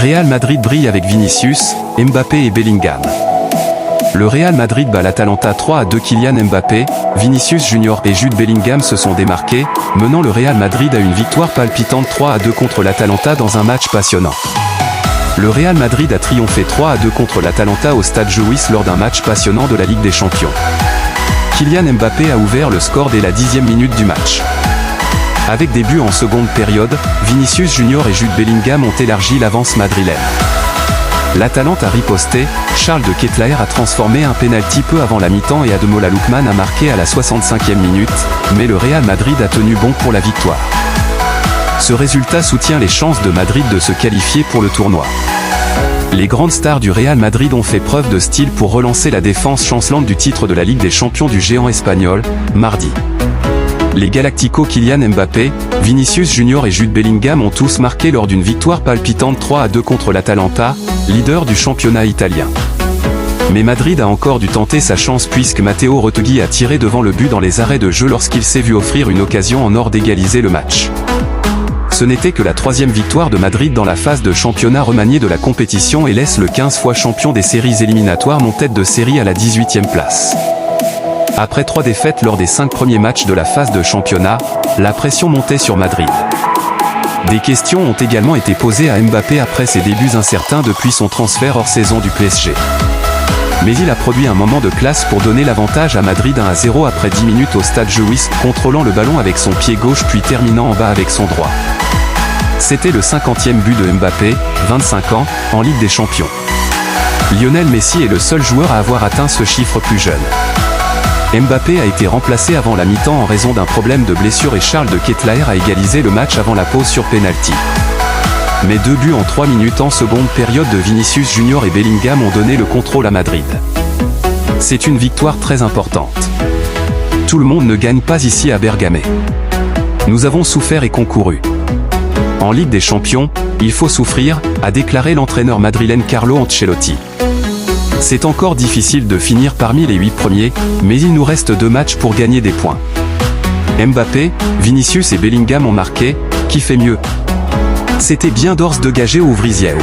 Real Madrid brille avec Vinicius, Mbappé et Bellingham. Le Real Madrid bat l'Atalanta 3-2. Kylian Mbappé, Vinicius Junior et Jude Bellingham se sont démarqués, menant le Real Madrid à une victoire palpitante 3-2 contre l'Atalanta dans un match passionnant. Le Real Madrid a triomphé 3-2 contre l'Atalanta au stade João lors d'un match passionnant de la Ligue des Champions. Kylian Mbappé a ouvert le score dès la 10e minute du match. Avec des buts en seconde période, Vinicius Junior et Jude Bellingham ont élargi l'avance madrilène. L'Atalanta a riposté, Charles de Ketelaere a transformé un pénalty peu avant la mi-temps et Ademola Lookman a marqué à la 65e minute, mais le Real Madrid a tenu bon pour la victoire. Ce résultat soutient les chances de Madrid de se qualifier pour le tournoi. Les grandes stars du Real Madrid ont fait preuve de style pour relancer la défense chancelante du titre de la Ligue des Champions du géant espagnol, mardi. Les Galacticos Kylian Mbappé, Vinicius Junior et Jude Bellingham ont tous marqué lors d'une victoire palpitante 3-2 contre l'Atalanta, leader du championnat italien. Mais Madrid a encore dû tenter sa chance puisque Matteo Retegui a tiré devant le but dans les arrêts de jeu lorsqu'il s'est vu offrir une occasion en or d'égaliser le match. Ce n'était que la 3e victoire de Madrid dans la phase de championnat remaniée de la compétition et laisse le 15 fois champion des séries éliminatoires en tête de série à la 18e place. Après 3 défaites lors des 5 premiers matchs de la phase de championnat, la pression montait sur Madrid. Des questions ont également été posées à Mbappé après ses débuts incertains depuis son transfert hors saison du PSG. Mais il a produit un moment de classe pour donner l'avantage à Madrid 1-0 après 10 minutes au stade João, contrôlant le ballon avec son pied gauche puis terminant en bas avec son droit. C'était le 50e but de Mbappé, 25 ans, en Ligue des Champions. Lionel Messi est le seul joueur à avoir atteint ce chiffre plus jeune. Mbappé a été remplacé avant la mi-temps en raison d'un problème de blessure et Charles de Ketelaere a égalisé le match avant la pause sur pénalty. Mais 2 buts en 3 minutes en seconde période de Vinicius Junior et Bellingham ont donné le contrôle à Madrid. C'est une victoire très importante. Tout le monde ne gagne pas ici à Bergame. Nous avons souffert et concouru. En Ligue des Champions, il faut souffrir, a déclaré l'entraîneur madrilène Carlo Ancelotti. C'est encore difficile de finir parmi les 8 premiers, mais il nous reste 2 matchs pour gagner des points. Mbappé, Vinicius et Bellingham ont marqué, qui fait mieux? C'était bien d'ores de gager au Vrisieo.